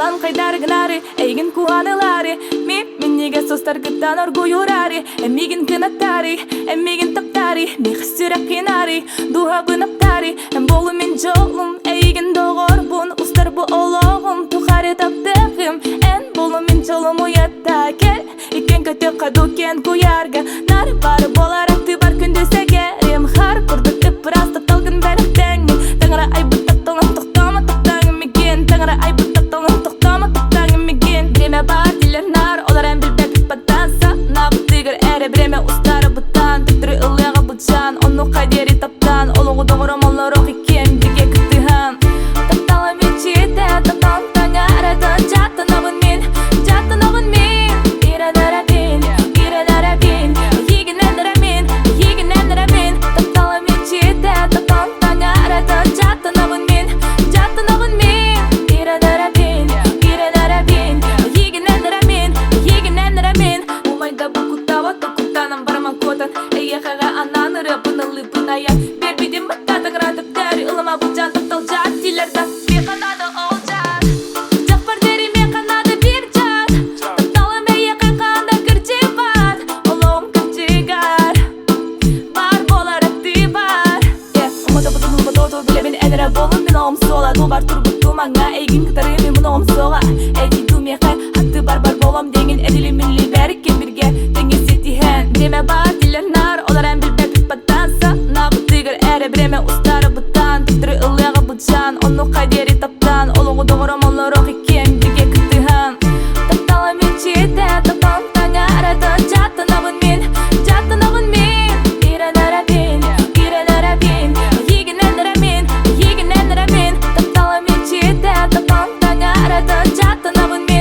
Алан қайдар гнари, эйгін куанылари. Минниге состар гыттан оргуюрари. Эмигін кынаттари, эмигін таптари. Мехсүрек кинари, духа бынаптари. Болу мен жолым, эйгін доғор бун. Устар бу олоғым, тухари таптығым. Эн болу мен жолым уятта кел. Икен көте қаду кен куярга. Нары бары болар акты бар күнді сәгерім. Хар күрдік үпірас тапталғын бәрі тәңі. Таңыра айбы тапталын тоқтама тоқтаңым меген. Таңыра айбы тапталын тоқтама тоқтаңым меген. Бреме бар дилер нар, олар ән білбәк үппаттанса. Набы тигір әрі бреме устары бұттан. Тіктірі ылыға бұтжан, оны қайдері таптан. Олығы доғырым олар оқ екен, бірге күттіған. Тапталы мен чиетті, тапталын таңары. Жаттынабын мен, жаттынабын мен. Иранарабин, иранарабин. Егін әндірәмін, егін әндірәмін. Тапталы мен чиетті, тапталын таңары. Жаттынабын мен, жаттынабын мен. Иранарабин, иранарабин. Егін әндірәмін, егін әндірәмін. Умайда бұл күттава, тұқыттанам барман көтін. Эйеқаға ананыры, бұнылы бұнаян. Бербеден баттатың радып дәрі. Улыма бұл жан таптал жат, дилерді. Беқанады ол жат. Жақпар дәрі мен қанады бір жат. Тапталы мейе қанқанда кірчі бар. Олуым кірчігар. Бар болар әтті бар. Умада бұтын ұлбатоты білемін әнірі болын мен оғым сола. Бұл бар тұр бұтту маңа әйгін кітары мен мұны оғым соға. Әйді дүме қай атты бар болам деңін әділі мінлі бәрі кен бірге. Деңі сеті хэн. Деме бар дилер нар, олар ән білбәк үппаттанса. Набы тигір әрі бреме устары бұттан. Тіктірі ылыға бұтжан, оны қайдері таптан. Олығы доғырым олар оқ екен, бірге күттіған. Тапталы мен чиетті, тапталын таңары. Жаттынабын мен, жаттынабын мен. Иранарабин, иранарабин. Егін әндірәмін, егін әндірәмін. Тапталы мен чиетті, тапталын таңары. Жаттынабын мен.